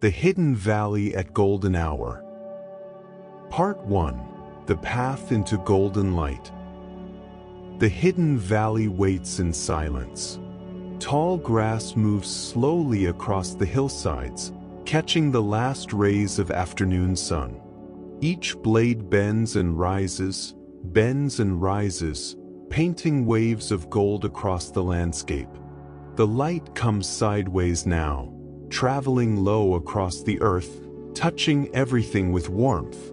The Hidden Valley at Golden Hour. Part 1. The Path into Golden Light. The hidden valley waits in silence. Tall grass moves slowly across the hillsides, catching the last rays of afternoon sun. Each blade bends and rises, painting waves of gold across the landscape. The light comes sideways now, traveling low across the earth, touching everything with warmth.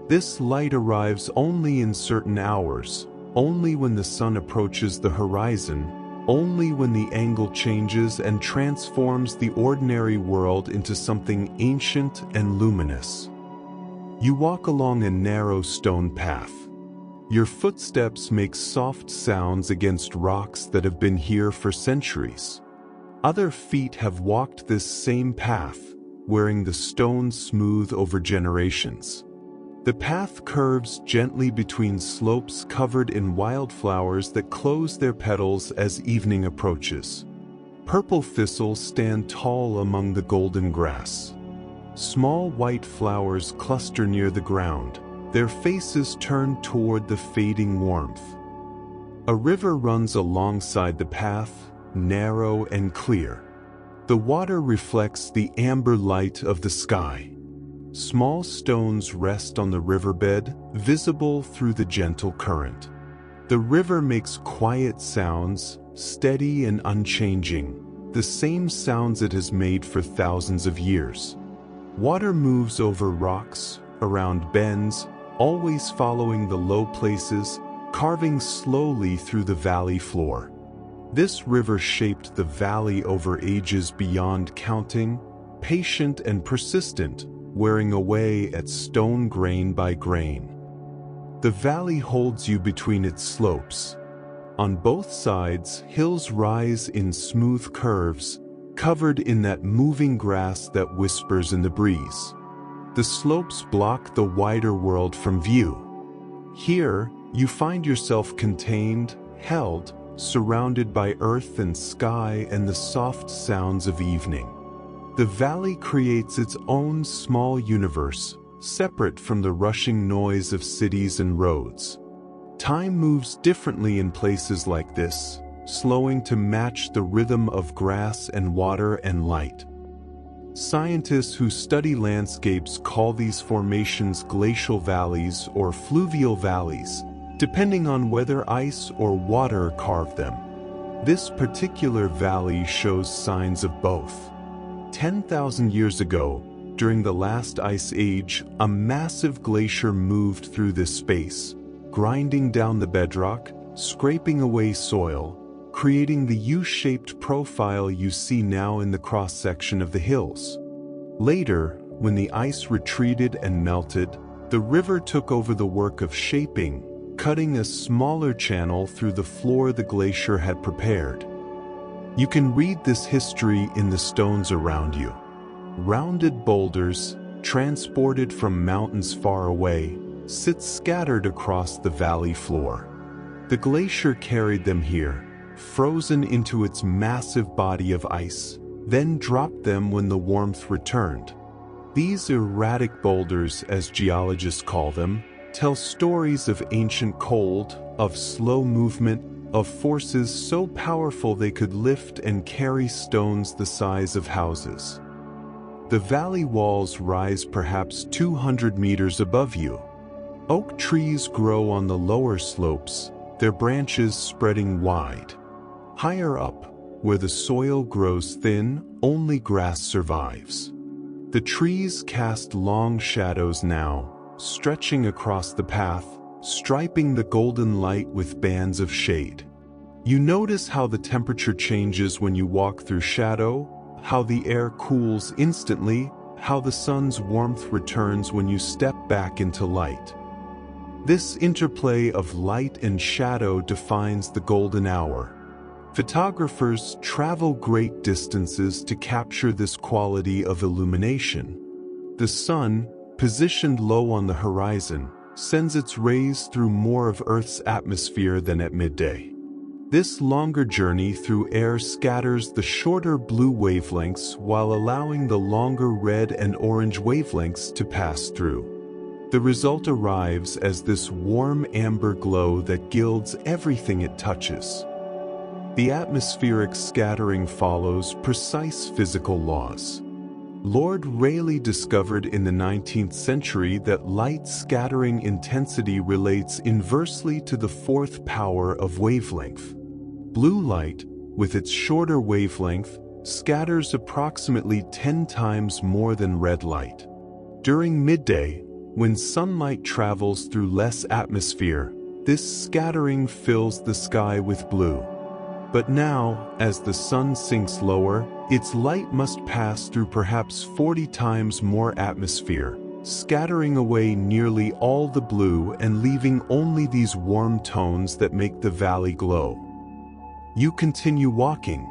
This light arrives only in certain hours, only when the sun approaches the horizon, only when the angle changes and transforms the ordinary world into something ancient and luminous. You walk along a narrow stone path. Your footsteps make soft sounds against rocks that have been here for centuries. Other feet have walked this same path, wearing the stone smooth over generations. The path curves gently between slopes covered in wildflowers that close their petals as evening approaches. Purple thistles stand tall among the golden grass. Small white flowers cluster near the ground, their faces turned toward the fading warmth. A river runs alongside the path, narrow and clear. The water reflects the amber light of the sky. Small stones rest on the riverbed, visible through the gentle current. The river makes quiet sounds, steady and unchanging, the same sounds it has made for thousands of years. Water moves over rocks, around bends, always following the low places, carving slowly through the valley floor. This river shaped the valley over ages beyond counting, patient and persistent, wearing away at stone grain by grain. The valley holds you between its slopes. On both sides, hills rise in smooth curves, covered in that moving grass that whispers in the breeze. The slopes block the wider world from view. Here, you find yourself contained, held, surrounded by earth and sky and the soft sounds of evening. The valley creates its own small universe, separate from the rushing noise of cities and roads. Time moves differently in places like this, slowing to match the rhythm of grass and water and light. Scientists who study landscapes call these formations glacial valleys or fluvial valleys, depending on whether ice or water carved them. This particular valley shows signs of both. 10,000 years ago, during the last ice age, a massive glacier moved through this space, grinding down the bedrock, scraping away soil, creating the U-shaped profile you see now in the cross-section of the hills. Later, when the ice retreated and melted, the river took over the work of shaping, cutting a smaller channel through the floor the glacier had prepared. You can read this history in the stones around you. Rounded boulders, transported from mountains far away, sit scattered across the valley floor. The glacier carried them here, frozen into its massive body of ice, then dropped them when the warmth returned. These erratic boulders, as geologists call them, tell stories of ancient cold, of slow movement, of forces so powerful they could lift and carry stones the size of houses. The valley walls rise perhaps 200 meters above you. Oak trees grow on the lower slopes, their branches spreading wide. Higher up, where the soil grows thin, only grass survives. The trees cast long shadows now, stretching across the path, striping the golden light with bands of shade. You notice how the temperature changes when you walk through shadow, how the air cools instantly, how the sun's warmth returns when you step back into light. This interplay of light and shadow defines the golden hour. Photographers travel great distances to capture this quality of illumination. The sun, positioned low on the horizon, sends its rays through more of Earth's atmosphere than at midday. This longer journey through air scatters the shorter blue wavelengths while allowing the longer red and orange wavelengths to pass through. The result arrives as this warm amber glow that gilds everything it touches. The atmospheric scattering follows precise physical laws. Lord Rayleigh discovered in the 19th century that light scattering intensity relates inversely to the fourth power of wavelength. Blue light, with its shorter wavelength, scatters approximately 10 times more than red light. During midday, when sunlight travels through less atmosphere, this scattering fills the sky with blue. But now, as the sun sinks lower, its light must pass through perhaps 40 times more atmosphere, scattering away nearly all the blue and leaving only these warm tones that make the valley glow. You continue walking.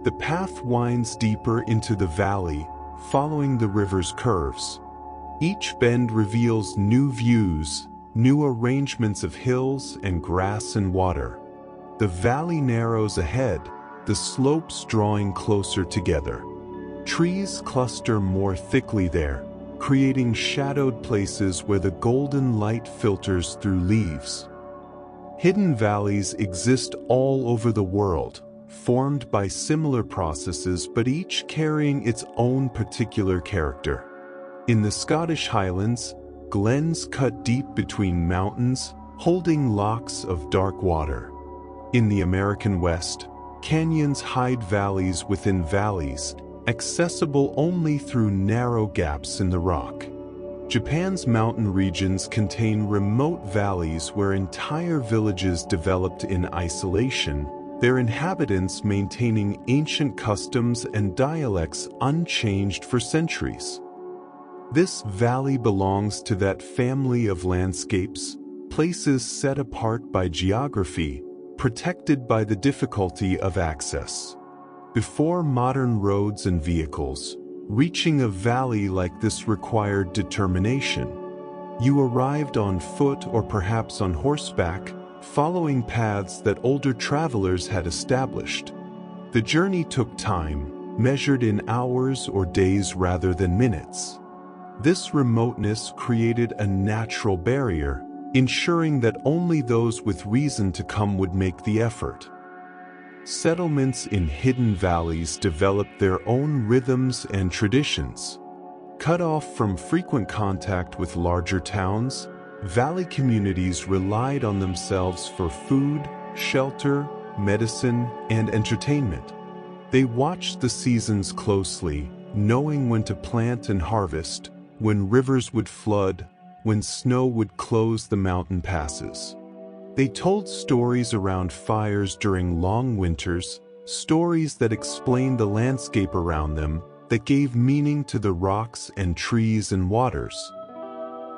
The path winds deeper into the valley, following the river's curves. Each bend reveals new views, new arrangements of hills and grass and water. The valley narrows ahead, the slopes drawing closer together. Trees cluster more thickly there, creating shadowed places where the golden light filters through leaves. Hidden valleys exist all over the world, formed by similar processes but each carrying its own particular character. In the Scottish Highlands, glens cut deep between mountains, holding locks of dark water. In the American West, canyons hide valleys within valleys, accessible only through narrow gaps in the rock. Japan's mountain regions contain remote valleys where entire villages developed in isolation, their inhabitants maintaining ancient customs and dialects unchanged for centuries. This valley belongs to that family of landscapes, places set apart by geography, protected by the difficulty of access. Before modern roads and vehicles, reaching a valley like this required determination. You arrived on foot or perhaps on horseback, following paths that older travelers had established. The journey took time, measured in hours or days rather than minutes. This remoteness created a natural barrier, ensuring that only those with reason to come would make the effort. Settlements in hidden valleys developed their own rhythms and traditions. Cut off from frequent contact with larger towns, valley communities relied on themselves for food, shelter, medicine, and entertainment. They watched the seasons closely, knowing when to plant and harvest, when rivers would flood, when snow would close the mountain passes. They told stories around fires during long winters, stories that explained the landscape around them, that gave meaning to the rocks and trees and waters.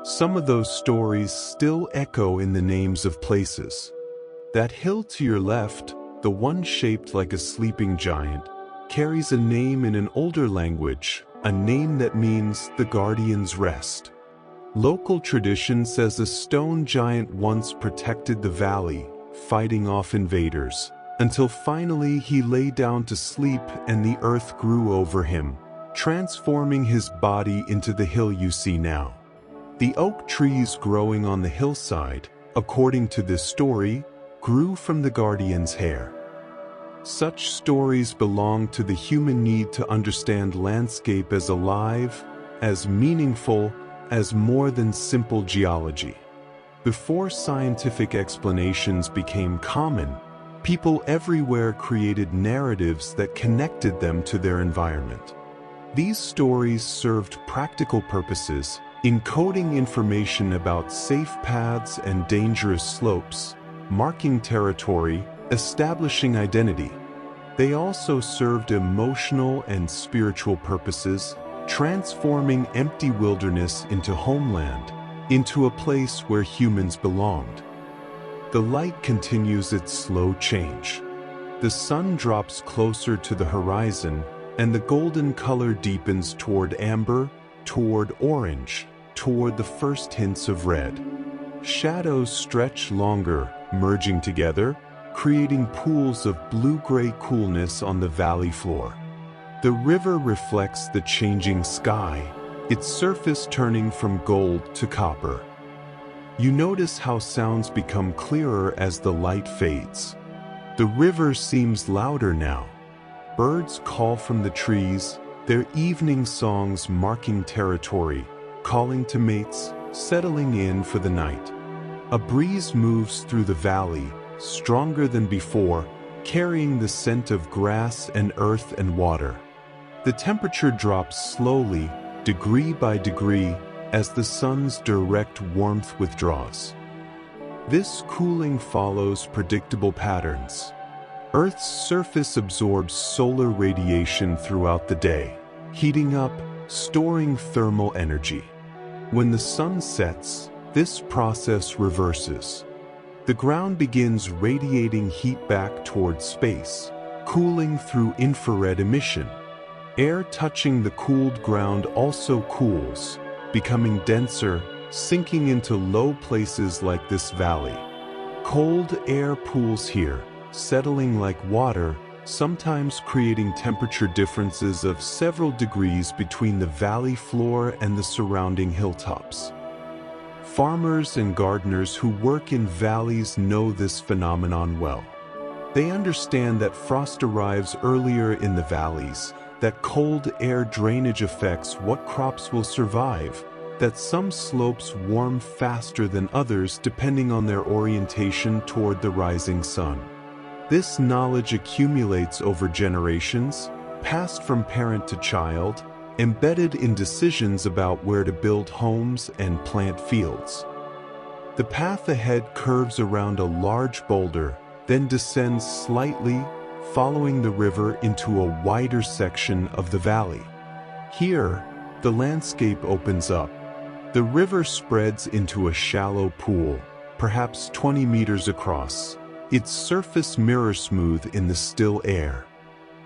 Some of those stories still echo in the names of places. That hill to your left, the one shaped like a sleeping giant, carries a name in an older language, a name that means the guardian's rest. Local tradition says a stone giant once protected the valley, fighting off invaders, until finally he lay down to sleep and the earth grew over him, transforming his body into the hill you see now. The oak trees growing on the hillside, according to this story, grew from the guardian's hair. Such stories belong to the human need to understand landscape as alive, as meaningful, as more than simple geology. Before scientific explanations became common, people everywhere created narratives that connected them to their environment. These stories served practical purposes, encoding information about safe paths and dangerous slopes, marking territory, establishing identity. They also served emotional and spiritual purposes, transforming empty wilderness into homeland, into a place where humans belonged. The light continues its slow change. The sun drops closer to the horizon, and the golden color deepens toward amber, toward orange, toward the first hints of red. Shadows stretch longer, merging together, creating pools of blue-gray coolness on the valley floor. The river reflects the changing sky, its surface turning from gold to copper. You notice how sounds become clearer as the light fades. The river seems louder now. Birds call from the trees, their evening songs marking territory, calling to mates, settling in for the night. A breeze moves through the valley, stronger than before, carrying the scent of grass and earth and water. The temperature drops slowly, degree by degree, as the sun's direct warmth withdraws. This cooling follows predictable patterns. Earth's surface absorbs solar radiation throughout the day, heating up, storing thermal energy. When the sun sets, this process reverses. The ground begins radiating heat back towards space, cooling through infrared emission. Air touching the cooled ground also cools, becoming denser, sinking into low places like this valley. Cold air pools here, settling like water, sometimes creating temperature differences of several degrees between the valley floor and the surrounding hilltops. Farmers and gardeners who work in valleys know this phenomenon well. They understand that frost arrives earlier in the valleys, that cold air drainage affects what crops will survive, that some slopes warm faster than others depending on their orientation toward the rising sun. This knowledge accumulates over generations, passed from parent to child, embedded in decisions about where to build homes and plant fields. The path ahead curves around a large boulder, then descends slightly, following the river into a wider section of the valley. Here, the landscape opens up. The river spreads into a shallow pool, perhaps 20 meters across, its surface mirror-smooth in the still air.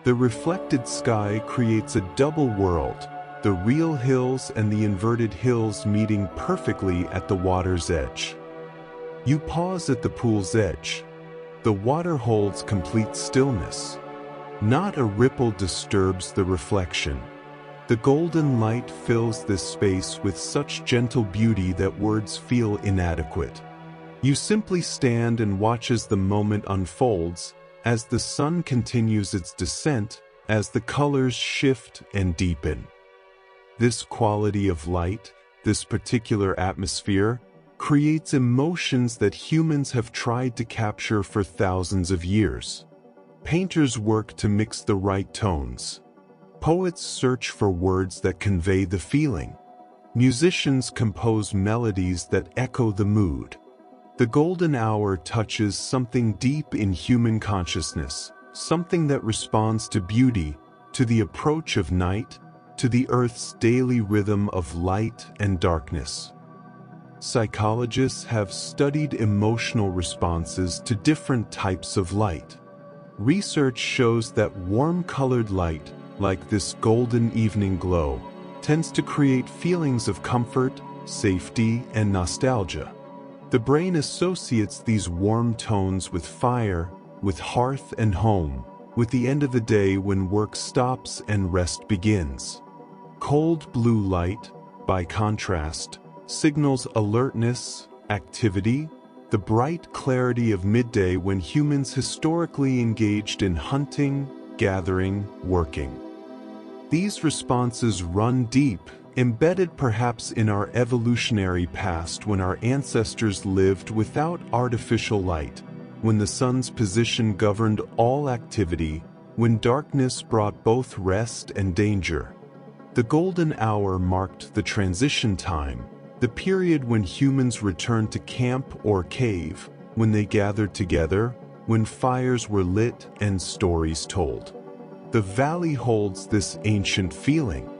The reflected sky creates a double world, the real hills and the inverted hills meeting perfectly at the water's edge. You pause at the pool's edge. The water holds complete stillness. Not a ripple disturbs the reflection. The golden light fills this space with such gentle beauty that words feel inadequate. You simply stand and watch as the moment unfolds, as the sun continues its descent, as the colors shift and deepen. This quality of light, this particular atmosphere, creates emotions that humans have tried to capture for thousands of years. Painters work to mix the right tones. Poets search for words that convey the feeling. Musicians compose melodies that echo the mood. The golden hour touches something deep in human consciousness, something that responds to beauty, to the approach of night, to the Earth's daily rhythm of light and darkness. Psychologists have studied emotional responses to different types of light. Research shows that warm-colored light, like this golden evening glow, tends to create feelings of comfort, safety, and nostalgia. The brain associates these warm tones with fire, with hearth and home, with the end of the day when work stops and rest begins. Cold blue light, by contrast, signals alertness, activity, the bright clarity of midday when humans historically engaged in hunting, gathering, working. These responses run deep, embedded perhaps in our evolutionary past when our ancestors lived without artificial light, when the sun's position governed all activity, when darkness brought both rest and danger. The golden hour marked the transition time, the period when humans returned to camp or cave, when they gathered together, when fires were lit and stories told. The valley holds this ancient feeling.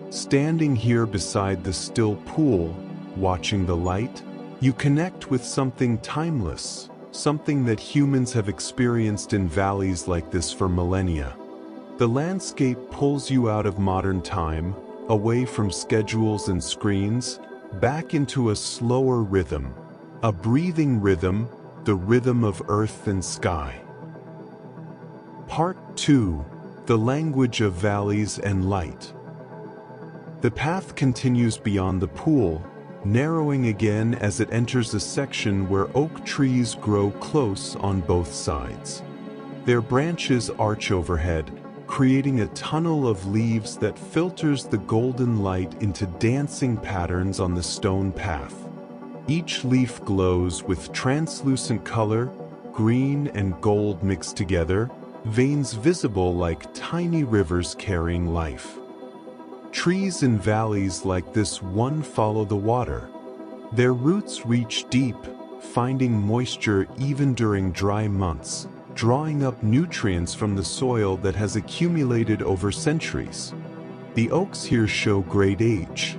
Standing here beside the still pool, watching the light, you connect with something timeless, something that humans have experienced in valleys like this for millennia. The landscape pulls you out of modern time, away from schedules and screens, back into a slower rhythm, a breathing rhythm, the rhythm of earth and sky. Part 2. The language of valleys and light. The path continues beyond the pool, narrowing again as it enters a section where oak trees grow close on both sides. Their branches arch overhead, creating a tunnel of leaves that filters the golden light into dancing patterns on the stone path. Each leaf glows with translucent color, green and gold mixed together, veins visible like tiny rivers carrying life. Trees in valleys like this one follow the water. Their roots reach deep, finding moisture even during dry months, drawing up nutrients from the soil that has accumulated over centuries. The oaks here show great age.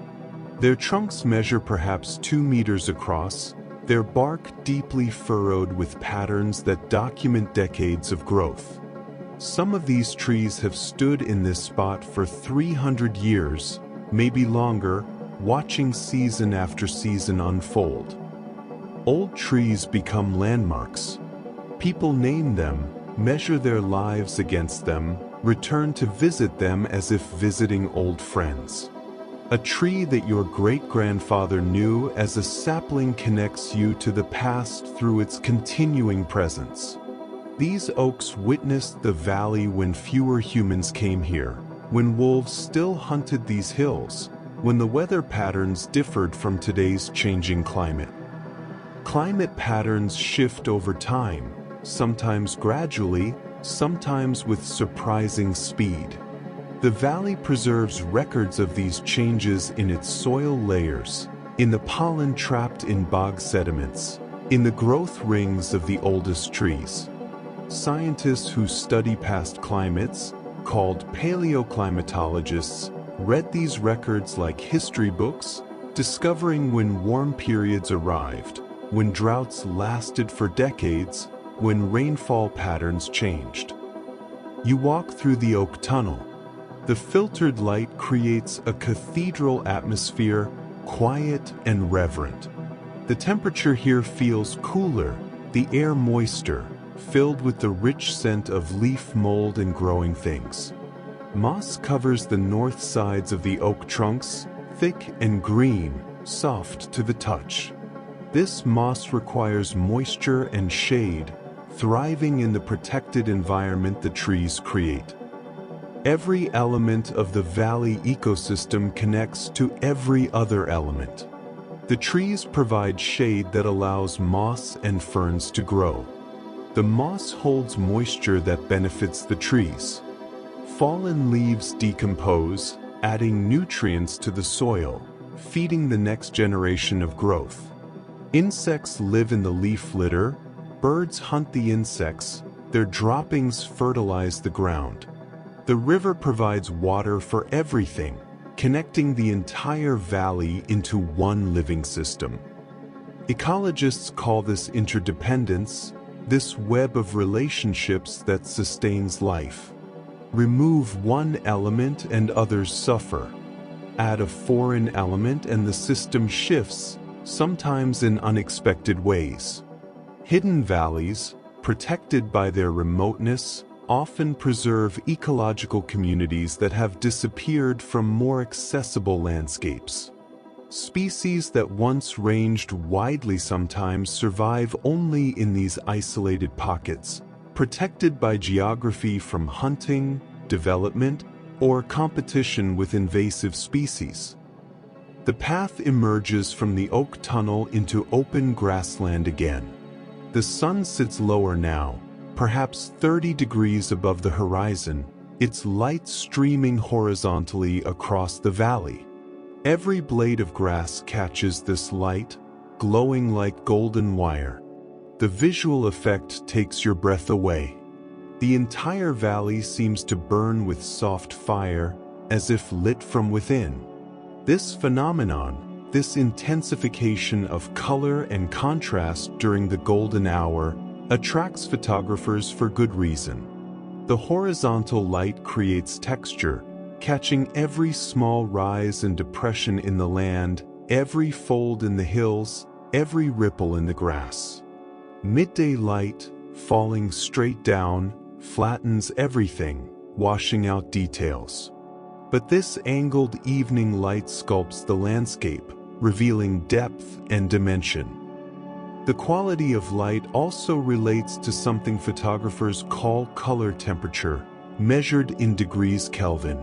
Their trunks measure perhaps 2 meters across, their bark deeply furrowed with patterns that document decades of growth. Some of these trees have stood in this spot for 300 years, maybe longer, watching season after season unfold. Old trees become landmarks. People name them, measure their lives against them, return to visit them as if visiting old friends. A tree that your great-grandfather knew as a sapling connects you to the past through its continuing presence. These oaks witnessed the valley when fewer humans came here, when wolves still hunted these hills, when the weather patterns differed from today's changing climate. Climate patterns shift over time, sometimes gradually, sometimes with surprising speed. The valley preserves records of these changes in its soil layers, in the pollen trapped in bog sediments, in the growth rings of the oldest trees. Scientists who study past climates, called paleoclimatologists, read these records like history books, discovering when warm periods arrived, when droughts lasted for decades, when rainfall patterns changed. You walk through the oak tunnel. The filtered light creates a cathedral atmosphere, quiet and reverent. The temperature here feels cooler, the air moister, filled with the rich scent of leaf mold and growing things. Moss covers the north sides of the oak trunks, thick and green, soft to the touch. This moss requires moisture and shade, thriving in the protected environment the trees create. Every element of the valley ecosystem connects to every other element. The trees provide shade that allows moss and ferns to grow. The moss holds moisture that benefits the trees. Fallen leaves decompose, adding nutrients to the soil, feeding the next generation of growth. Insects live in the leaf litter. Birds hunt the insects, their droppings fertilize the ground. The river provides water for everything, connecting the entire valley into one living system. Ecologists call this interdependence, this web of relationships that sustains life. Remove one element and others suffer. Add a foreign element and the system shifts, sometimes in unexpected ways. Hidden valleys, protected by their remoteness, often preserve ecological communities that have disappeared from more accessible landscapes. Species that once ranged widely sometimes survive only in these isolated pockets, protected by geography from hunting, development, or competition with invasive species. The path emerges from the oak tunnel into open grassland again. The sun sits lower now, perhaps 30 degrees above the horizon, its light streaming horizontally across the valley. Every blade of grass catches this light, glowing like golden wire. The visual effect takes your breath away. The entire valley seems to burn with soft fire, as if lit from within. This phenomenon, this intensification of color and contrast during the golden hour, attracts photographers for good reason. The horizontal light creates texture, catching every small rise and depression in the land, every fold in the hills, every ripple in the grass. Midday light, falling straight down, flattens everything, washing out details. But this angled evening light sculpts the landscape, revealing depth and dimension. The quality of light also relates to something photographers call color temperature, measured in degrees Kelvin.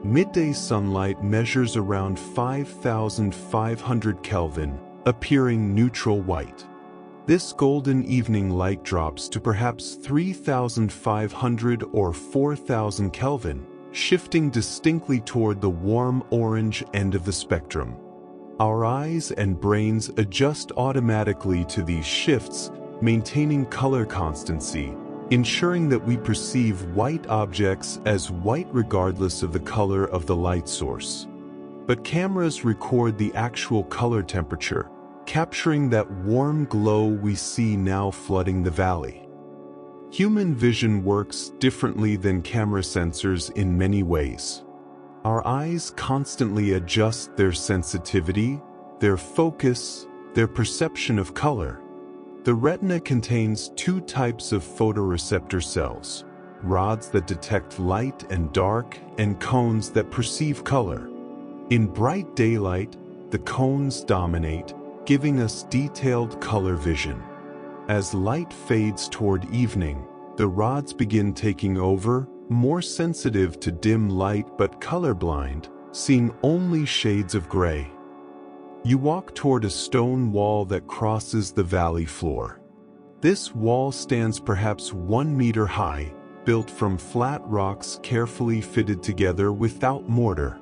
Midday sunlight measures around 5,500 Kelvin, appearing neutral white. This golden evening light drops to perhaps 3,500 or 4,000 Kelvin, shifting distinctly toward the warm orange end of the spectrum. Our eyes and brains adjust automatically to these shifts, maintaining color constancy, ensuring that we perceive white objects as white regardless of the color of the light source. But cameras record the actual color temperature, capturing that warm glow we see now flooding the valley. Human vision works differently than camera sensors in many ways. Our eyes constantly adjust their sensitivity, their focus, their perception of color. The retina contains two types of photoreceptor cells: rods that detect light and dark, and cones that perceive color. In bright daylight, the cones dominate, giving us detailed color vision. As light fades toward evening, the rods begin taking over, more sensitive to dim light but colorblind, seeing only shades of gray. You walk toward a stone wall that crosses the valley floor. This wall stands perhaps 1 meter high, built from flat rocks carefully fitted together without mortar.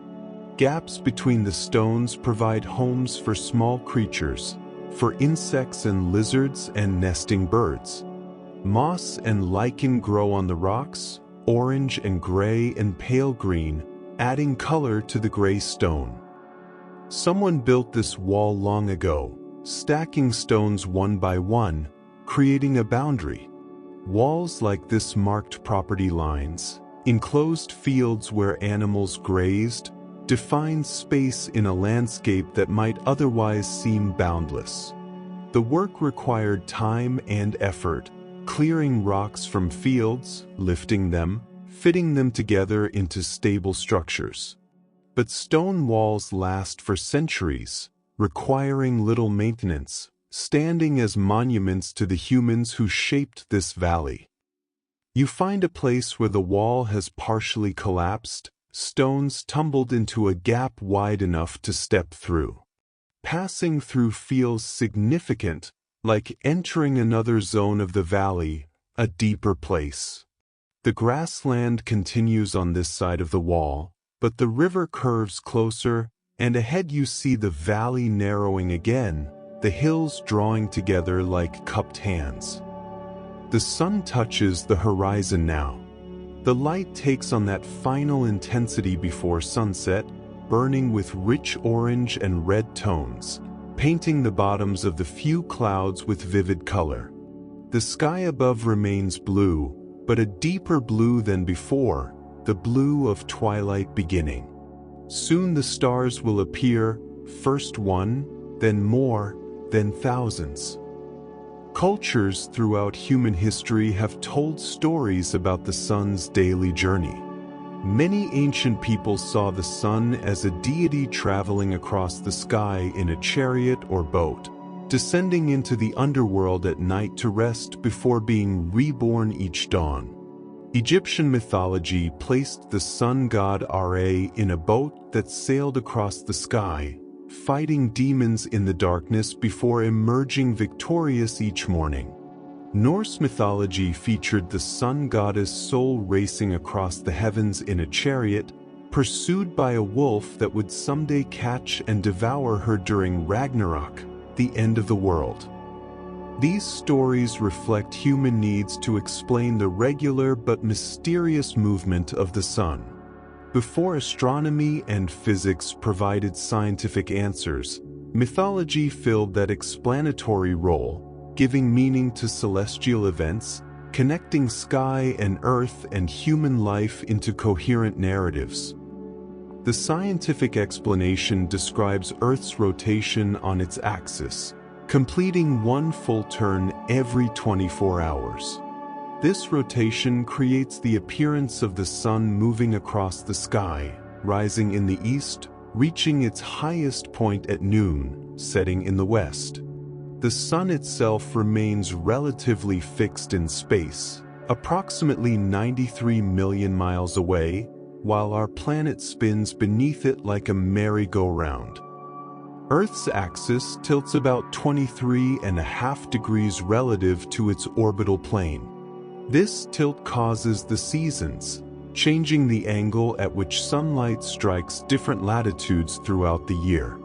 Gaps between the stones provide homes for small creatures, for insects and lizards and nesting birds. Moss and lichen grow on the rocks, orange and gray and pale green, adding color to the gray stone. Someone built this wall long ago, stacking stones one by one, creating a boundary. Walls like this marked property lines, enclosed fields where animals grazed, defined space in a landscape that might otherwise seem boundless. The work required time and effort, clearing rocks from fields, lifting them, fitting them together into stable structures. But stone walls last for centuries, requiring little maintenance, standing as monuments to the humans who shaped this valley. You find a place where the wall has partially collapsed, stones tumbled into a gap wide enough to step through. Passing through feels significant, like entering another zone of the valley, a deeper place. The grassland continues on this side of the wall, but the river curves closer, and ahead you see the valley narrowing again, the hills drawing together like cupped hands. The sun touches the horizon now. The light takes on that final intensity before sunset, burning with rich orange and red tones, painting the bottoms of the few clouds with vivid color. The sky above remains blue, but a deeper blue than before, the blue of twilight beginning. Soon the stars will appear, first one, then more, then thousands. Cultures throughout human history have told stories about the sun's daily journey. Many ancient people saw the sun as a deity traveling across the sky in a chariot or boat, descending into the underworld at night to rest before being reborn each dawn. Egyptian mythology placed the sun god Ra in a boat that sailed across the sky, fighting demons in the darkness before emerging victorious each morning. Norse mythology featured the sun goddess Sol racing across the heavens in a chariot, pursued by a wolf that would someday catch and devour her during Ragnarok, the end of the world. These stories reflect human needs to explain the regular but mysterious movement of the sun. Before astronomy and physics provided scientific answers, mythology filled that explanatory role, giving meaning to celestial events, connecting sky and earth and human life into coherent narratives. The scientific explanation describes Earth's rotation on its axis, completing one full turn every 24 hours. This rotation creates the appearance of the sun moving across the sky, rising in the east, reaching its highest point at noon, setting in the west. The sun itself remains relatively fixed in space, approximately 93 million miles away, while our planet spins beneath it like a merry-go-round. Earth's axis tilts about 23.5 degrees relative to its orbital plane. This tilt causes the seasons, changing the angle at which sunlight strikes different latitudes throughout the year.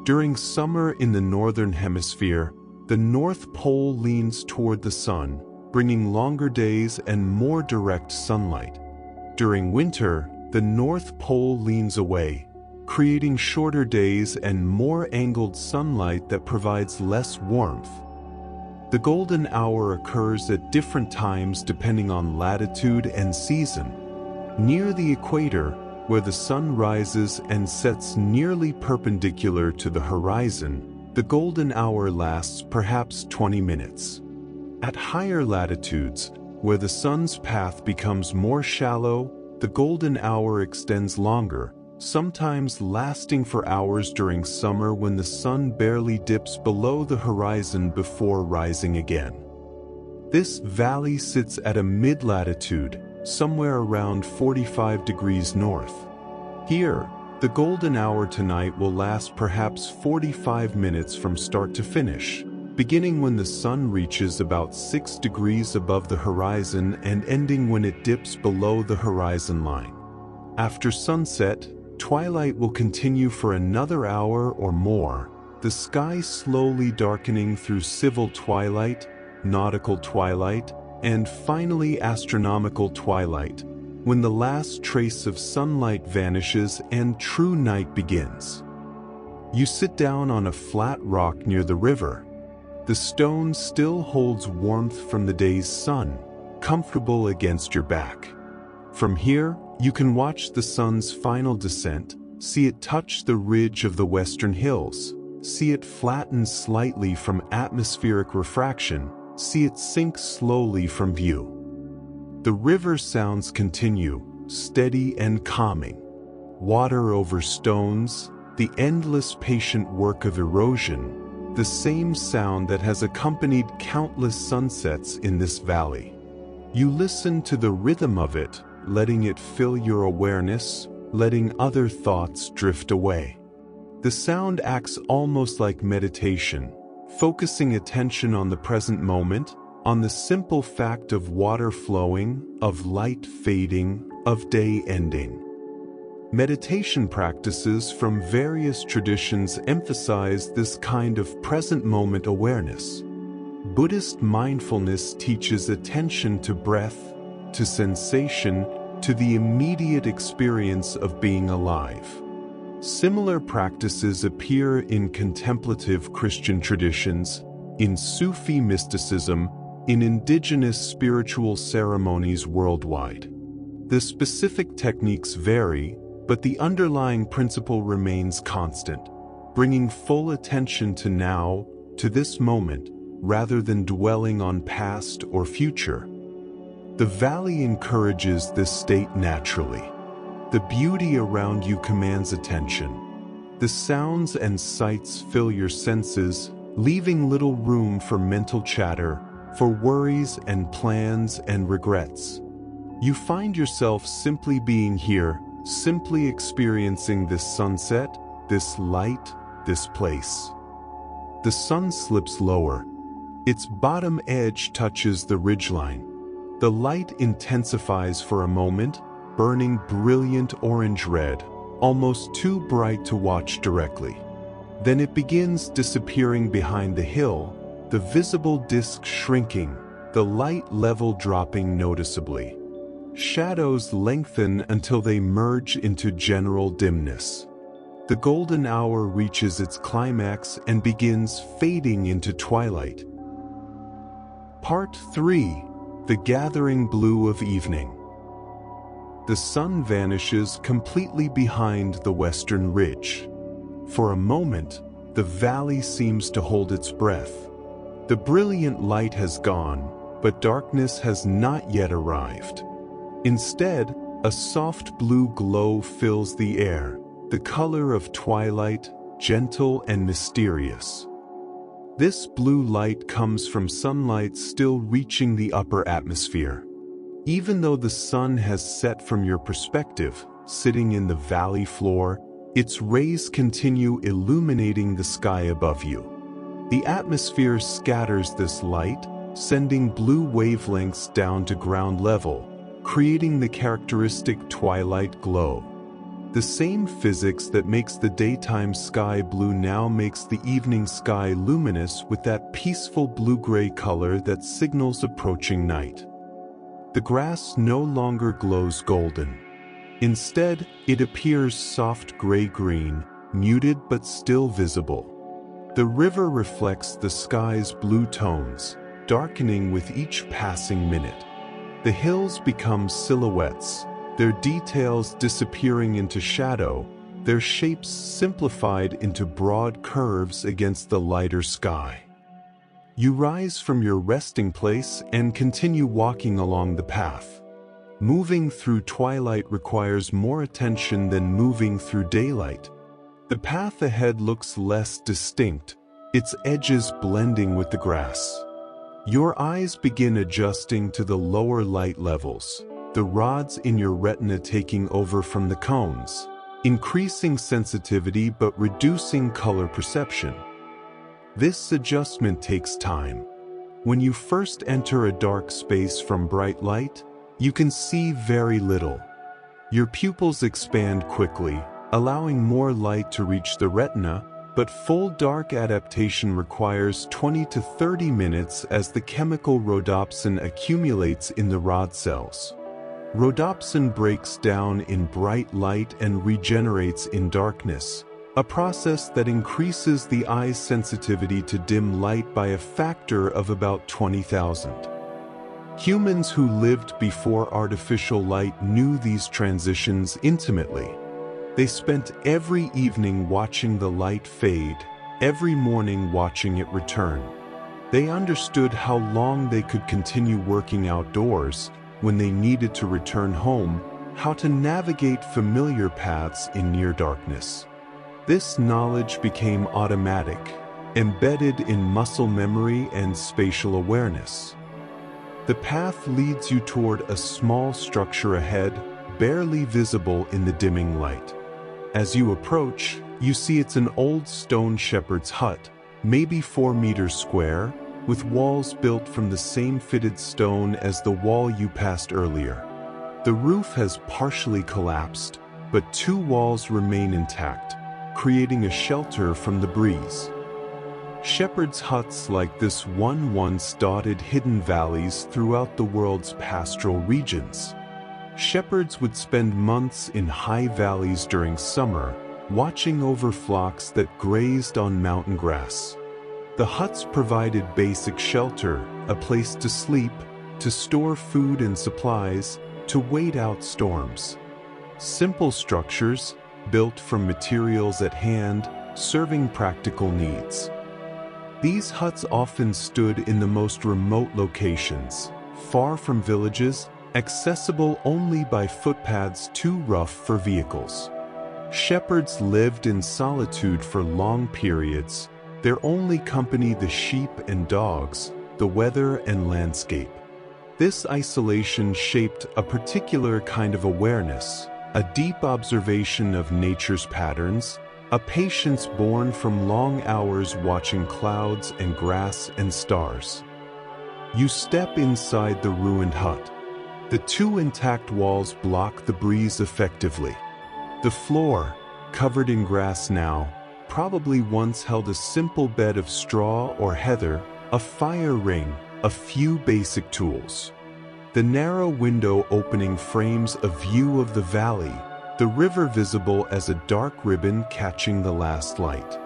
During summer in the northern hemisphere, the North Pole leans toward the sun, bringing longer days and more direct sunlight. During winter, the North Pole leans away, creating shorter days and more angled sunlight that provides less warmth. The golden hour occurs at different times depending on latitude and season. Near the equator, where the sun rises and sets nearly perpendicular to the horizon, the golden hour lasts perhaps 20 minutes. At higher latitudes, where the sun's path becomes more shallow, the golden hour extends longer, sometimes lasting for hours during summer when the sun barely dips below the horizon before rising again. This valley sits at a mid-latitude, somewhere around 45 degrees north. Here, the golden hour tonight will last perhaps 45 minutes from start to finish, beginning when the sun reaches about 6 degrees above the horizon and ending when it dips below the horizon line. After sunset, twilight will continue for another hour or more, the sky slowly darkening through civil twilight, nautical twilight, and finally astronomical twilight, when the last trace of sunlight vanishes and true night begins. You sit down on a flat rock near the river. The stone still holds warmth from the day's sun, comfortable against your back. From here, you can watch the sun's final descent, see it touch the ridge of the western hills, see it flatten slightly from atmospheric refraction, see it sink slowly from view. The river sounds continue, steady and calming. Water over stones, the endless patient work of erosion, the same sound that has accompanied countless sunsets in this valley. You listen to the rhythm of it, letting it fill your awareness, letting other thoughts drift away. The sound acts almost like meditation, focusing attention on the present moment, on the simple fact of water flowing, of light fading, of day ending. Meditation practices from various traditions emphasize this kind of present moment awareness. Buddhist mindfulness teaches attention to breath, to sensation, to the immediate experience of being alive. Similar practices appear in contemplative Christian traditions, in Sufi mysticism, in indigenous spiritual ceremonies worldwide. The specific techniques vary, but the underlying principle remains constant, bringing full attention to now, to this moment, rather than dwelling on past or future. The valley encourages this state naturally. The beauty around you commands attention. The sounds and sights fill your senses, leaving little room for mental chatter, for worries and plans and regrets. You find yourself simply being here, simply experiencing this sunset, this light, this place. The sun slips lower. Its bottom edge touches the ridgeline. The light intensifies for a moment, burning brilliant orange-red, almost too bright to watch directly. Then it begins disappearing behind the hill, the visible disk shrinking, the light level dropping noticeably. Shadows lengthen until they merge into general dimness. The golden hour reaches its climax and begins fading into twilight. Part 3. The gathering blue of evening. The sun vanishes completely behind the western ridge. For a moment, the valley seems to hold its breath. The brilliant light has gone, but darkness has not yet arrived. Instead, a soft blue glow fills the air, the color of twilight, gentle and mysterious. This blue light comes from sunlight still reaching the upper atmosphere. Even though the sun has set from your perspective, sitting in the valley floor, its rays continue illuminating the sky above you. The atmosphere scatters this light, sending blue wavelengths down to ground level, creating the characteristic twilight glow. The same physics that makes the daytime sky blue now makes the evening sky luminous with that peaceful blue-gray color that signals approaching night. The grass no longer glows golden. Instead, it appears soft gray-green, muted but still visible. The river reflects the sky's blue tones, darkening with each passing minute. The hills become silhouettes, their details disappearing into shadow, their shapes simplified into broad curves against the lighter sky. You rise from your resting place and continue walking along the path. Moving through twilight requires more attention than moving through daylight. The path ahead looks less distinct, its edges blending with the grass. Your eyes begin adjusting to the lower light levels, the rods in your retina taking over from the cones, increasing sensitivity but reducing color perception. This adjustment takes time. When you first enter a dark space from bright light, you can see very little. Your pupils expand quickly, allowing more light to reach the retina, but full dark adaptation requires 20 to 30 minutes as the chemical rhodopsin accumulates in the rod cells. Rhodopsin breaks down in bright light and regenerates in darkness, a process that increases the eye's sensitivity to dim light by a factor of about 20,000. Humans who lived before artificial light knew these transitions intimately. They spent every evening watching the light fade, every morning watching it return. They understood how long they could continue working outdoors when they needed to return home, how to navigate familiar paths in near darkness. This knowledge became automatic, embedded in muscle memory and spatial awareness. The path leads you toward a small structure ahead, barely visible in the dimming light. As you approach, you see it's an old stone shepherd's hut, maybe 4 meters square, with walls built from the same fitted stone as the wall you passed earlier. The roof has partially collapsed, but 2 walls remain intact, creating a shelter from the breeze. Shepherds' huts like this one once dotted hidden valleys throughout the world's pastoral regions. Shepherds would spend months in high valleys during summer, watching over flocks that grazed on mountain grass. The huts provided basic shelter, a place to sleep, to store food and supplies, to wait out storms. Simple structures, built from materials at hand, serving practical needs. These huts often stood in the most remote locations, far from villages, accessible only by footpaths too rough for vehicles. Shepherds lived in solitude for long periods, their only company the sheep and dogs, the weather and landscape. This isolation shaped a particular kind of awareness, a deep observation of nature's patterns, a patience born from long hours watching clouds and grass and stars. You step inside the ruined hut. The 2 intact walls block the breeze effectively. The floor, covered in grass now, probably once held a simple bed of straw or heather, a fire ring, a few basic tools. The narrow window opening frames a view of the valley, the river visible as a dark ribbon catching the last light.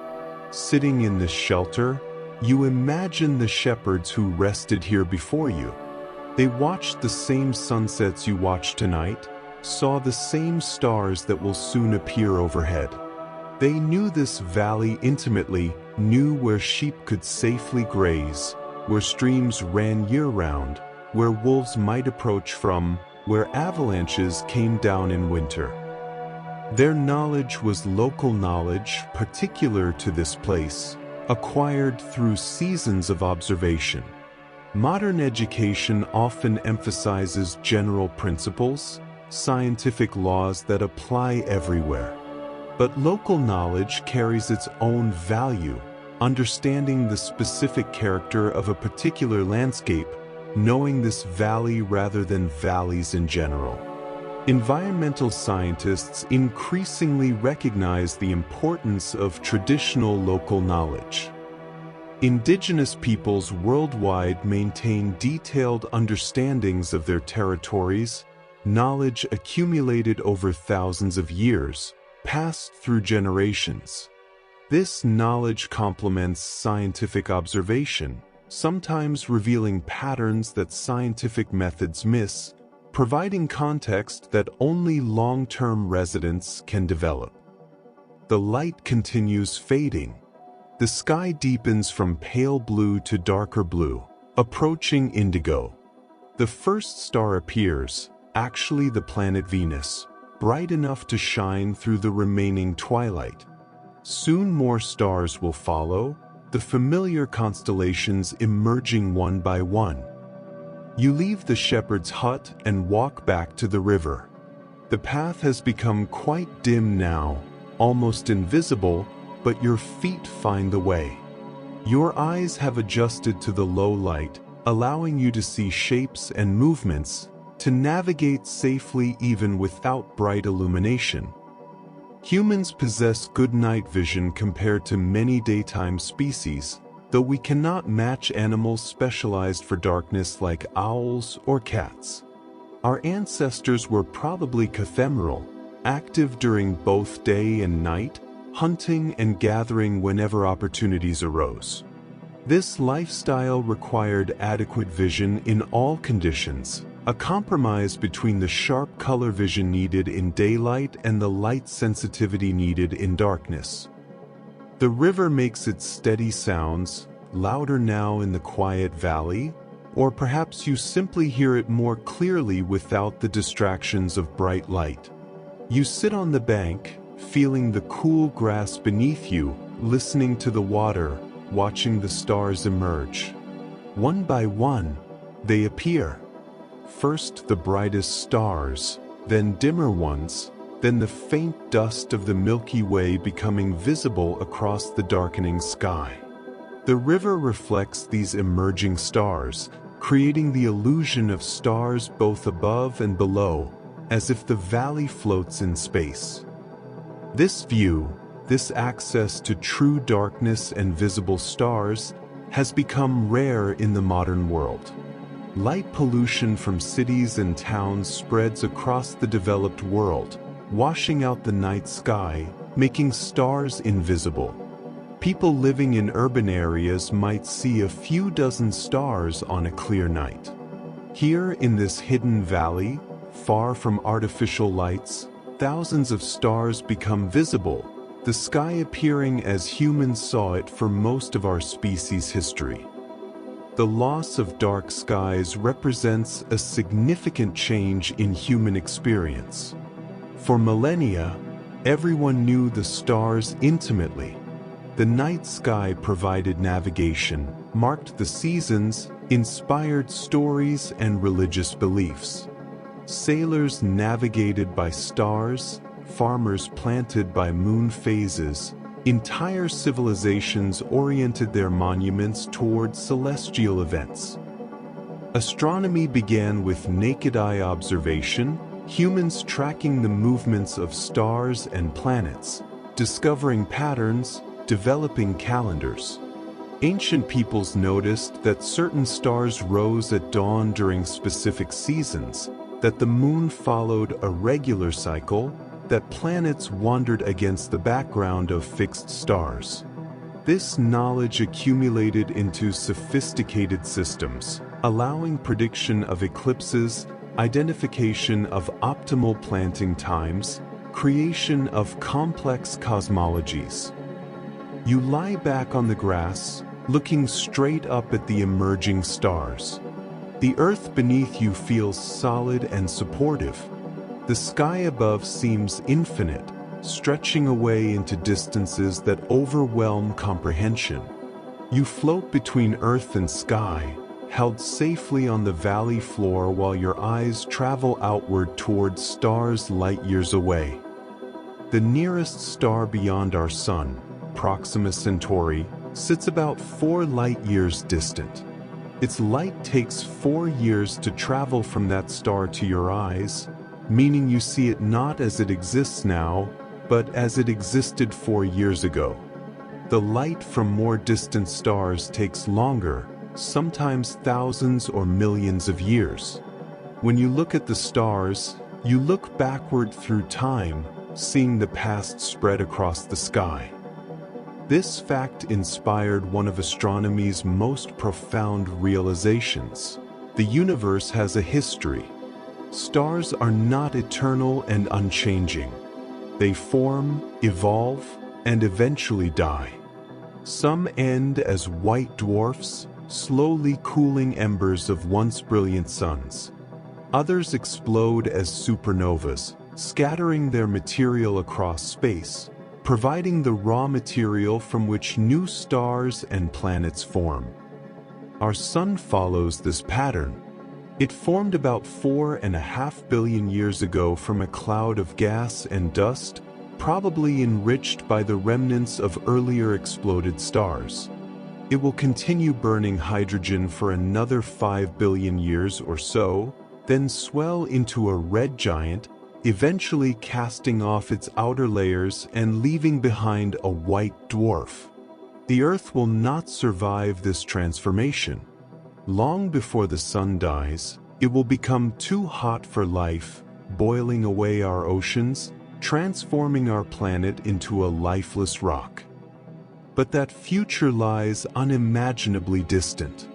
Sitting in this shelter, you imagine the shepherds who rested here before you. They watched the same sunsets you watch tonight, saw the same stars that will soon appear overhead. They knew this valley intimately, knew where sheep could safely graze, where streams ran year-round, where wolves might approach from, where avalanches came down in winter. Their knowledge was local knowledge particular to this place, acquired through seasons of observation. Modern education often emphasizes general principles, scientific laws that apply everywhere. But local knowledge carries its own value, understanding the specific character of a particular landscape, knowing this valley rather than valleys in general. Environmental scientists increasingly recognize the importance of traditional local knowledge. Indigenous peoples worldwide maintain detailed understandings of their territories, knowledge accumulated over thousands of years, passed through generations. This knowledge complements scientific observation, sometimes revealing patterns that scientific methods miss, providing context that only long-term residents can develop. The light continues fading. The sky deepens from pale blue to darker blue, approaching indigo. The first star appears, actually the planet Venus, bright enough to shine through the remaining twilight. Soon more stars will follow, the familiar constellations emerging one by one. You leave the shepherd's hut and walk back to the river. The path has become quite dim now, almost invisible, but your feet find the way. Your eyes have adjusted to the low light, allowing you to see shapes and movements, to navigate safely even without bright illumination. Humans possess good night vision compared to many daytime species, though we cannot match animals specialized for darkness like owls or cats. Our ancestors were probably cathemeral, active during both day and night, hunting and gathering whenever opportunities arose. This lifestyle required adequate vision in all conditions, a compromise between the sharp color vision needed in daylight and the light sensitivity needed in darkness. The river makes its steady sounds, louder now in the quiet valley, or perhaps you simply hear it more clearly without the distractions of bright light. You sit on the bank, feeling the cool grass beneath you, listening to the water, watching the stars emerge. One by one, they appear. First the brightest stars, then dimmer ones, then the faint dust of the Milky Way becoming visible across the darkening sky. The river reflects these emerging stars, creating the illusion of stars both above and below, as if the valley floats in space. This view, this access to true darkness and visible stars, has become rare in the modern world. Light pollution from cities and towns spreads across the developed world, washing out the night sky, making stars invisible. People living in urban areas might see a few dozen stars on a clear night. Here in this hidden valley, far from artificial lights, thousands of stars become visible, the sky appearing as humans saw it for most of our species' history. The loss of dark skies represents a significant change in human experience. For millennia, everyone knew the stars intimately. The night sky provided navigation, marked the seasons, inspired stories and religious beliefs. Sailors navigated by stars, farmers planted by moon phases. Entire civilizations oriented their monuments toward celestial events. Astronomy began with naked-eye observation, humans tracking the movements of stars and planets, discovering patterns, developing calendars. Ancient peoples noticed that certain stars rose at dawn during specific seasons, that the moon followed a regular cycle, that planets wandered against the background of fixed stars. This knowledge accumulated into sophisticated systems, allowing prediction of eclipses, identification of optimal planting times, creation of complex cosmologies. You lie back on the grass, looking straight up at the emerging stars. The earth beneath you feels solid and supportive. The sky above seems infinite, stretching away into distances that overwhelm comprehension. You float between earth and sky, held safely on the valley floor while your eyes travel outward towards stars light years away. The nearest star beyond our sun, Proxima Centauri, sits about 4 light years distant. Its light takes 4 years to travel from that star to your eyes, meaning you see it not as it exists now, but as it existed 4 years ago. The light from more distant stars takes longer, sometimes thousands or millions of years. When you look at the stars, you look backward through time, seeing the past spread across the sky. This fact inspired one of astronomy's most profound realizations. The universe has a history. Stars are not eternal and unchanging. They form, evolve, and eventually die. Some end as white dwarfs, slowly cooling embers of once brilliant suns. Others explode as supernovas, scattering their material across space, providing the raw material from which new stars and planets form. Our sun follows this pattern. It formed about 4.5 billion years ago from a cloud of gas and dust, probably enriched by the remnants of earlier exploded stars. It will continue burning hydrogen for another 5 billion years or so, then swell into a red giant, eventually casting off its outer layers and leaving behind a white dwarf. The Earth will not survive this transformation. Long before the sun dies, it will become too hot for life, boiling away our oceans, transforming our planet into a lifeless rock. But that future lies unimaginably distant.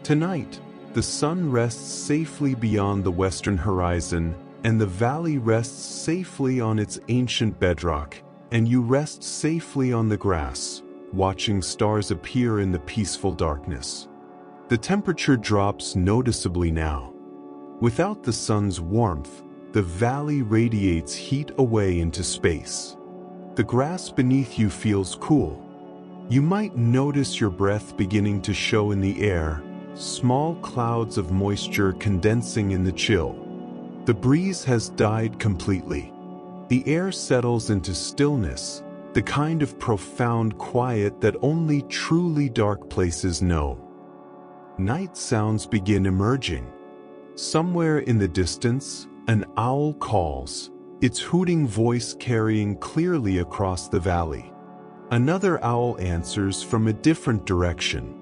Tonight, the sun rests safely beyond the western horizon, and the valley rests safely on its ancient bedrock, and you rest safely on the grass, watching stars appear in the peaceful darkness. The temperature drops noticeably now. Without the sun's warmth, the valley radiates heat away into space. The grass beneath you feels cool. You might notice your breath beginning to show in the air, small clouds of moisture condensing in the chill. The breeze has died completely. The air settles into stillness, the kind of profound quiet that only truly dark places know. Night sounds begin emerging. Somewhere in the distance, an owl calls, its hooting voice carrying clearly across the valley. Another owl answers from a different direction.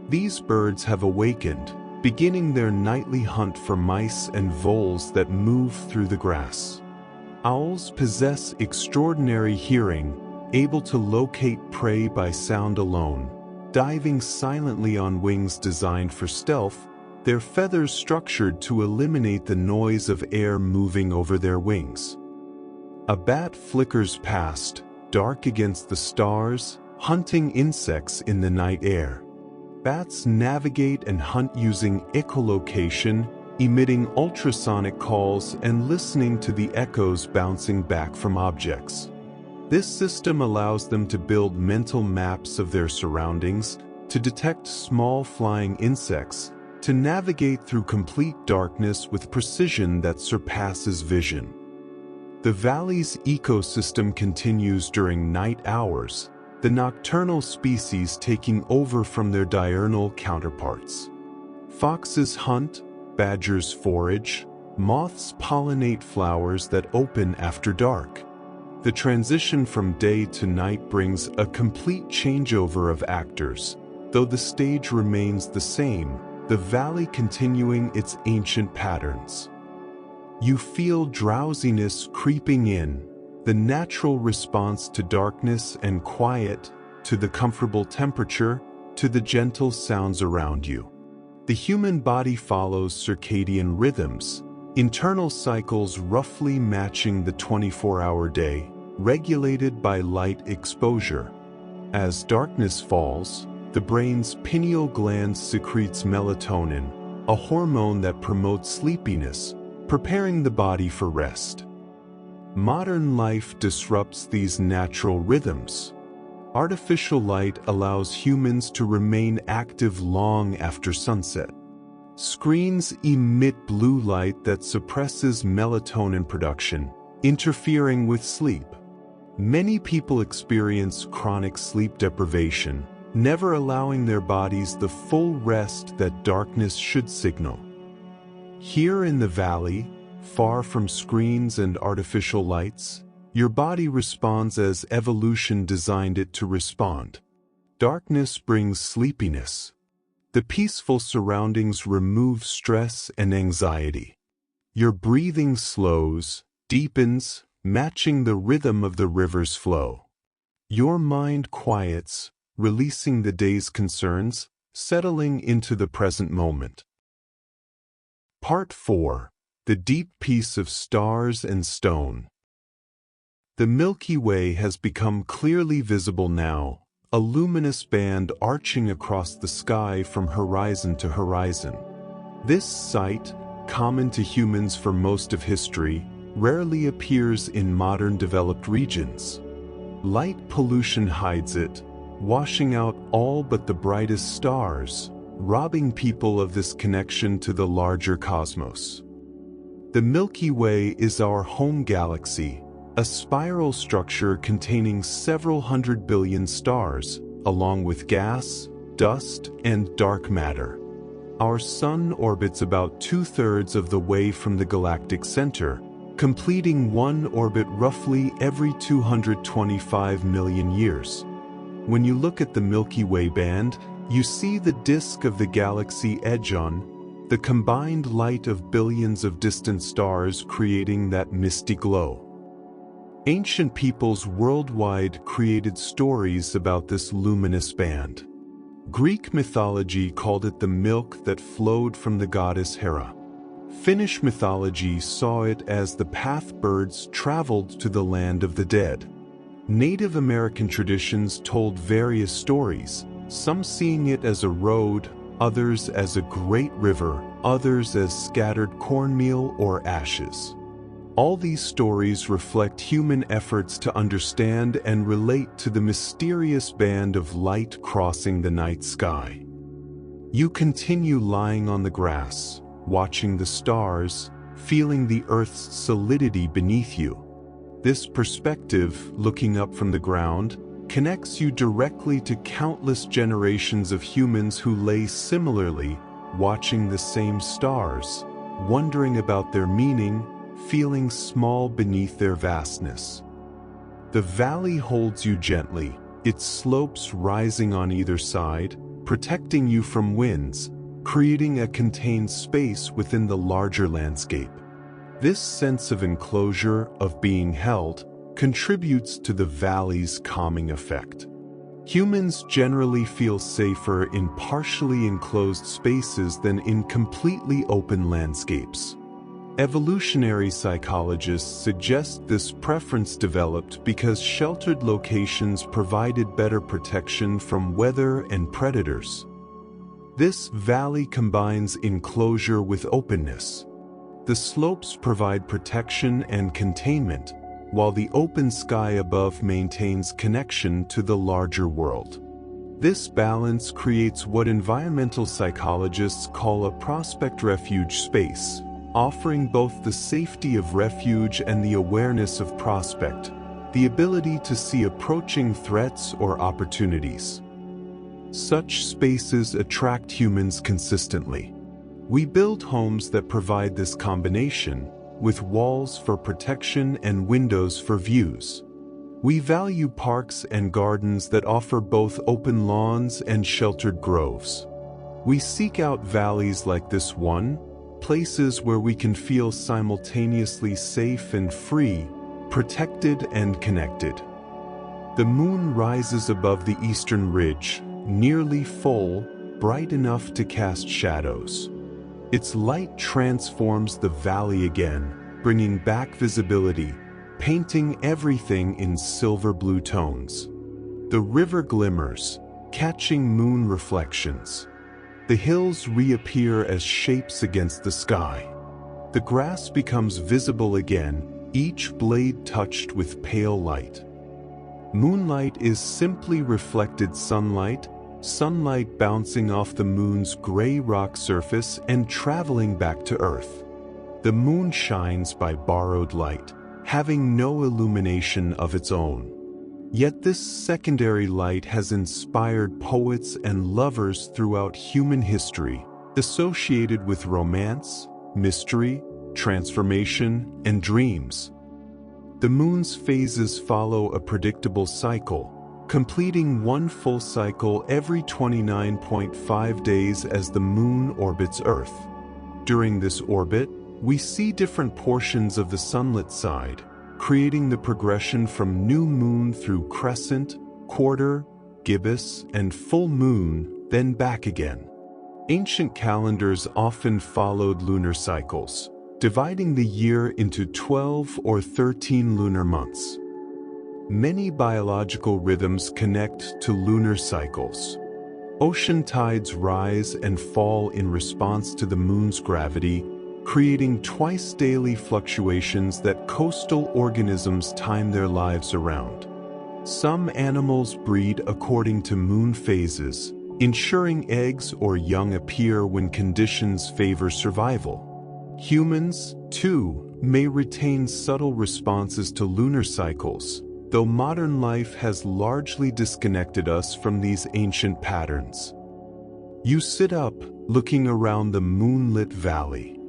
These birds have awakened, beginning their nightly hunt for mice and voles that move through the grass. Owls possess extraordinary hearing, able to locate prey by sound alone. Diving silently on wings designed for stealth, their feathers structured to eliminate the noise of air moving over their wings. A bat flickers past, dark against the stars, hunting insects in the night air. Bats navigate and hunt using echolocation, emitting ultrasonic calls and listening to the echoes bouncing back from objects. This system allows them to build mental maps of their surroundings, to detect small flying insects, to navigate through complete darkness with precision that surpasses vision. The valley's ecosystem continues during night hours, the nocturnal species taking over from their diurnal counterparts. Foxes hunt, badgers forage, moths pollinate flowers that open after dark. The transition from day to night brings a complete changeover of actors, though the stage remains the same, the valley continuing its ancient patterns. You feel drowsiness creeping in, the natural response to darkness and quiet, to the comfortable temperature, to the gentle sounds around you. The human body follows circadian rhythms, internal cycles roughly matching the 24-hour day, regulated by light exposure. As darkness falls, the brain's pineal gland secretes melatonin, a hormone that promotes sleepiness, preparing the body for rest. Modern life disrupts these natural rhythms. Artificial light allows humans to remain active long after sunset. Screens emit blue light that suppresses melatonin production, interfering with sleep. Many people experience chronic sleep deprivation, never allowing their bodies the full rest that darkness should signal. Here in the valley, far from screens and artificial lights, your body responds as evolution designed it to respond. Darkness brings sleepiness. The peaceful surroundings remove stress and anxiety. Your breathing slows, deepens, matching the rhythm of the river's flow. Your mind quiets, releasing the day's concerns, settling into the present moment. Part 4. The Deep Peace of Stars and Stone. The Milky Way has become clearly visible now, a luminous band arching across the sky from horizon to horizon. This sight, common to humans for most of history, rarely appears in modern developed regions. Light pollution hides it, washing out all but the brightest stars, robbing people of this connection to the larger cosmos. The Milky Way is our home galaxy, a spiral structure containing several hundred billion stars, along with gas, dust, and dark matter. Our Sun orbits about 2/3 of the way from the galactic center, completing one orbit roughly every 225 million years. When you look at the Milky Way band, you see the disk of the galaxy edge on, the combined light of billions of distant stars creating that misty glow. Ancient peoples worldwide created stories about this luminous band. Greek mythology called it the milk that flowed from the goddess Hera. Finnish mythology saw it as the path birds traveled to the land of the dead. Native American traditions told various stories, some seeing it as a road, others as a great river, others as scattered cornmeal or ashes. All these stories reflect human efforts to understand and relate to the mysterious band of light crossing the night sky. You continue lying on the grass, watching the stars, feeling the earth's solidity beneath you. This perspective, looking up from the ground, connects you directly to countless generations of humans who lay similarly, watching the same stars, wondering about their meaning, feeling small beneath their vastness. The valley holds you gently, its slopes rising on either side, protecting you from winds, creating a contained space within the larger landscape. This sense of enclosure, of being held, contributes to the valley's calming effect. Humans generally feel safer in partially enclosed spaces than in completely open landscapes. Evolutionary psychologists suggest this preference developed because sheltered locations provided better protection from weather and predators. This valley combines enclosure with openness. The slopes provide protection and containment, while the open sky above maintains connection to the larger world. This balance creates what environmental psychologists call a prospect refuge space, offering both the safety of refuge and the awareness of prospect, the ability to see approaching threats or opportunities. Such spaces attract humans consistently. We build homes that provide this combination, with walls for protection and windows for views. We value parks and gardens that offer both open lawns and sheltered groves. We seek out valleys like this one, places where we can feel simultaneously safe and free, protected and connected. The moon rises above the eastern ridge, nearly full, bright enough to cast shadows. Its light transforms the valley again, bringing back visibility, painting everything in silver blue tones. The river glimmers, catching moon reflections. The hills reappear as shapes against the sky. The grass becomes visible again, each blade touched with pale light. Moonlight is simply reflected sunlight, sunlight bouncing off the moon's gray rock surface and traveling back to Earth. The moon shines by borrowed light, having no illumination of its own. Yet this secondary light has inspired poets and lovers throughout human history, associated with romance, mystery, transformation, and dreams. The moon's phases follow a predictable cycle, completing one full cycle every 29.5 days as the moon orbits Earth. During this orbit, we see different portions of the sunlit side, creating the progression from new moon through crescent, quarter, gibbous, and full moon, then back again. Ancient calendars often followed lunar cycles, dividing the year into 12 or 13 lunar months. Many biological rhythms connect to lunar cycles. Ocean tides rise and fall in response to the moon's gravity, creating twice-daily fluctuations that coastal organisms time their lives around. Some animals breed according to moon phases, ensuring eggs or young appear when conditions favor survival. Humans, too, may retain subtle responses to lunar cycles, though modern life has largely disconnected us from these ancient patterns. You sit up, looking around the moonlit valley.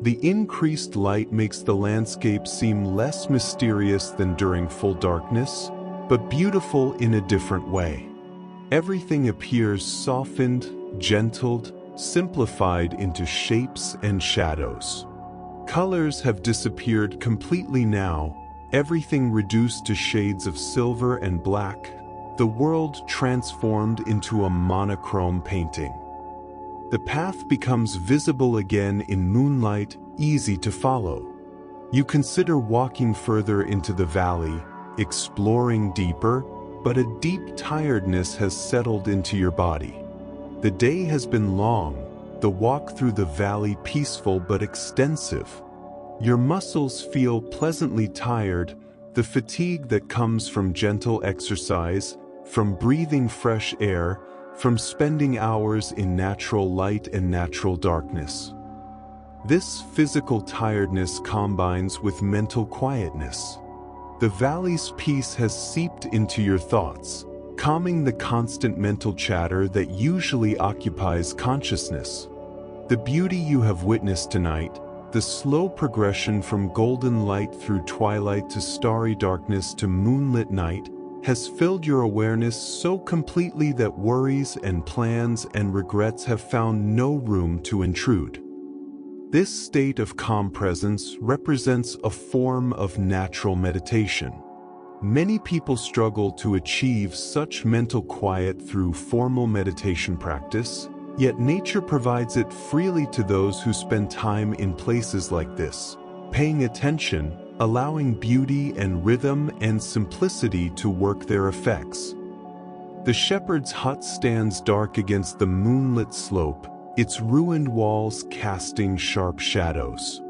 The increased light makes the landscape seem less mysterious than during full darkness, but beautiful in a different way. Everything appears softened, gentled, simplified into shapes and shadows. Colors have disappeared completely now, everything reduced to shades of silver and black, the world transformed into a monochrome painting. The path becomes visible again in moonlight, easy to follow. You consider walking further into the valley, exploring deeper, but a deep tiredness has settled into your body. The day has been long, the walk through the valley peaceful but extensive. Your muscles feel pleasantly tired, the fatigue that comes from gentle exercise, from breathing fresh air, from spending hours in natural light and natural darkness. This physical tiredness combines with mental quietness. The valley's peace has seeped into your thoughts, calming the constant mental chatter that usually occupies consciousness. The beauty you have witnessed tonight, the slow progression from golden light through twilight to starry darkness to moonlit night, has filled your awareness so completely that worries and plans and regrets have found no room to intrude. This state of calm presence represents a form of natural meditation. Many people struggle to achieve such mental quiet through formal meditation practice, yet nature provides it freely to those who spend time in places like this, paying attention, allowing beauty and rhythm and simplicity to work their effects. The shepherd's hut stands dark against the moonlit slope, its ruined walls casting sharp shadows.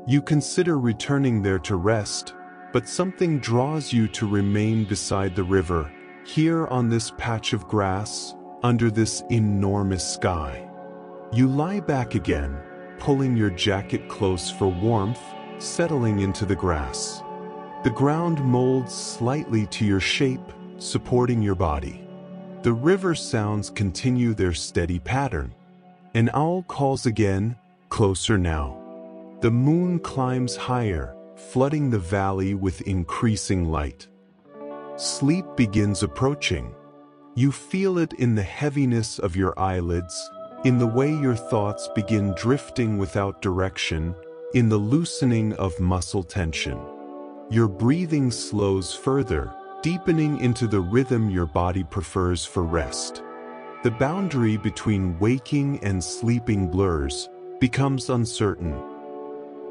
You consider returning there to rest, but something draws you to remain beside the river, here on this patch of grass, under this enormous sky. You lie back again, pulling your jacket close for warmth, settling into the grass. The ground molds slightly to your shape, supporting your body. The river sounds continue their steady pattern. An owl calls again, closer now. The moon climbs higher, flooding the valley with increasing light. Sleep begins approaching. You feel it in the heaviness of your eyelids, in the way your thoughts begin drifting without direction, in the loosening of muscle tension. Your breathing slows further, deepening into the rhythm your body prefers for rest. The boundary between waking and sleeping blurs, becomes uncertain.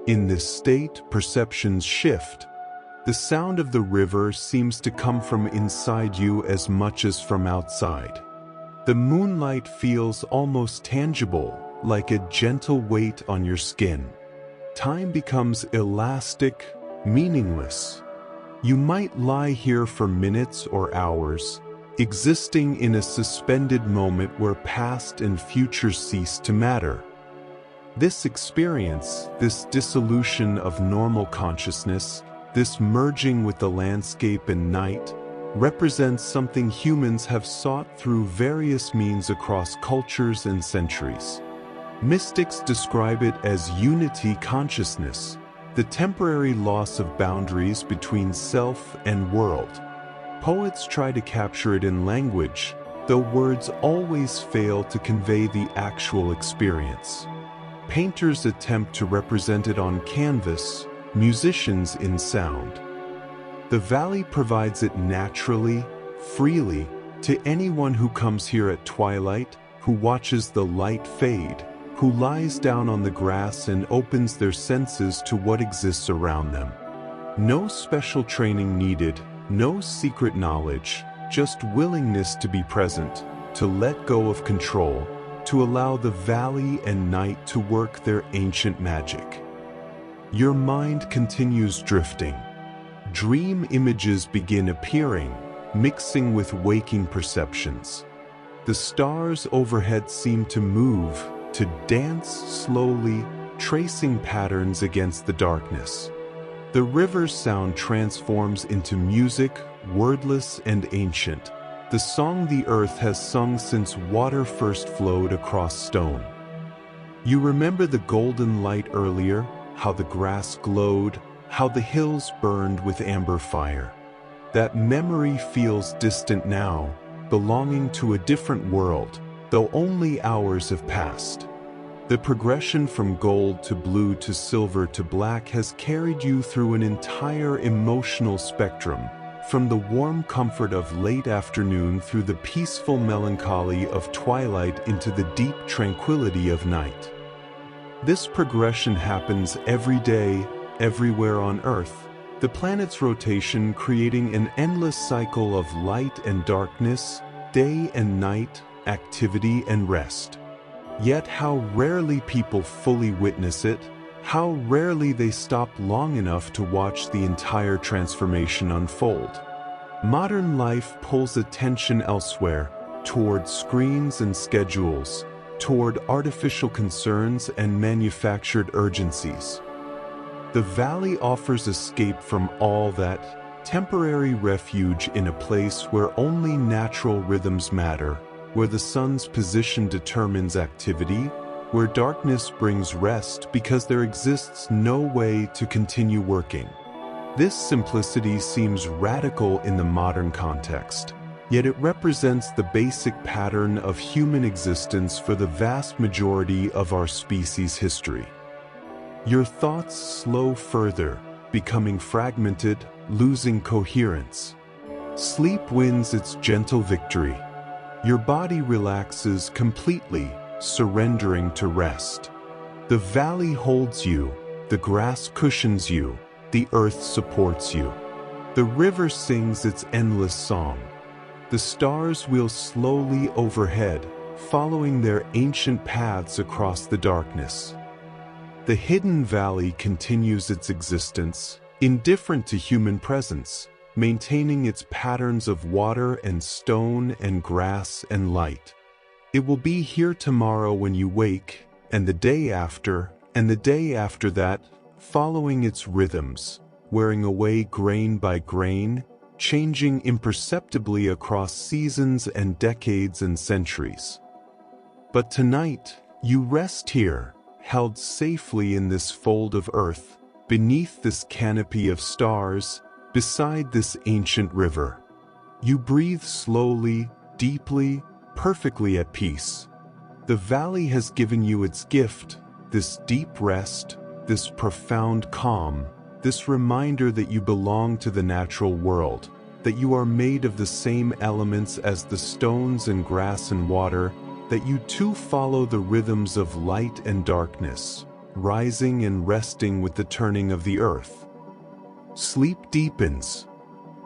In this state, perceptions shift. The sound of the river seems to come from inside you as much as from outside. The moonlight feels almost tangible, like a gentle weight on your skin. Time becomes elastic, meaningless. You might lie here for minutes or hours, existing in a suspended moment where past and future cease to matter. This experience, this dissolution of normal consciousness, this merging with the landscape and night, represents something humans have sought through various means across cultures and centuries. Mystics describe it as unity consciousness, the temporary loss of boundaries between self and world. Poets try to capture it in language, though words always fail to convey the actual experience. Painters attempt to represent it on canvas, musicians in sound. The valley provides it naturally, freely, to anyone who comes here at twilight, who watches the light fade, who lies down on the grass and opens their senses to what exists around them. No special training needed, no secret knowledge, just willingness to be present, to let go of control, to allow the valley and night to work their ancient magic. Your mind continues drifting. Dream images begin appearing, mixing with waking perceptions. The stars overhead seem to move, to dance slowly, tracing patterns against the darkness. The river's sound transforms into music, wordless and ancient, the song the earth has sung since water first flowed across stone. You remember the golden light earlier, how the grass glowed, how the hills burned with amber fire. That memory feels distant now, belonging to a different world, though only hours have passed. The progression from gold to blue to silver to black has carried you through an entire emotional spectrum, from the warm comfort of late afternoon through the peaceful melancholy of twilight into the deep tranquility of night. This progression happens every day, everywhere on Earth, the planet's rotation creating an endless cycle of light and darkness, day and night, activity and rest. Yet how rarely people fully witness it, how rarely they stop long enough to watch the entire transformation unfold. Modern life pulls attention elsewhere, toward screens and schedules, toward artificial concerns and manufactured urgencies. The valley offers escape from all that, temporary refuge in a place where only natural rhythms matter, where the sun's position determines activity, where darkness brings rest because there exists no way to continue working. This simplicity seems radical in the modern context, yet it represents the basic pattern of human existence for the vast majority of our species' history. Your thoughts slow further, becoming fragmented, losing coherence. Sleep wins its gentle victory. Your body relaxes completely, surrendering to rest. The valley holds you, the grass cushions you, the earth supports you. The river sings its endless song. The stars wheel slowly overhead, following their ancient paths across the darkness. The hidden valley continues its existence, indifferent to human presence, maintaining its patterns of water and stone and grass and light. It will be here tomorrow when you wake, and the day after, and the day after that, following its rhythms, wearing away grain by grain, changing imperceptibly across seasons and decades and centuries. But tonight, you rest here, held safely in this fold of earth, beneath this canopy of stars, beside this ancient river. You breathe slowly, deeply, perfectly at peace. The valley has given you its gift, this deep rest, this profound calm, this reminder that you belong to the natural world, that you are made of the same elements as the stones and grass and water, that you too follow the rhythms of light and darkness, rising and resting with the turning of the earth. Sleep deepens.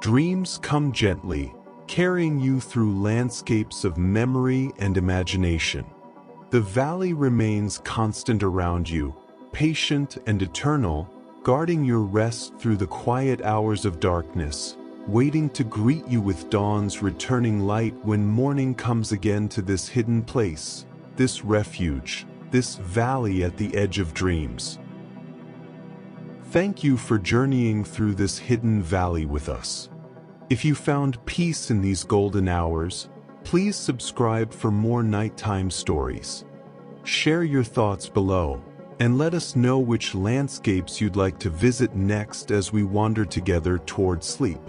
Dreams come gently, carrying you through landscapes of memory and imagination. The valley remains constant around you, patient and eternal, guarding your rest through the quiet hours of darkness, waiting to greet you with dawn's returning light when morning comes again to this hidden place, this refuge, this valley at the edge of dreams. Thank you for journeying through this hidden valley with us. If you found peace in these golden hours, please subscribe for more nighttime stories. Share your thoughts below, and let us know which landscapes you'd like to visit next as we wander together toward sleep.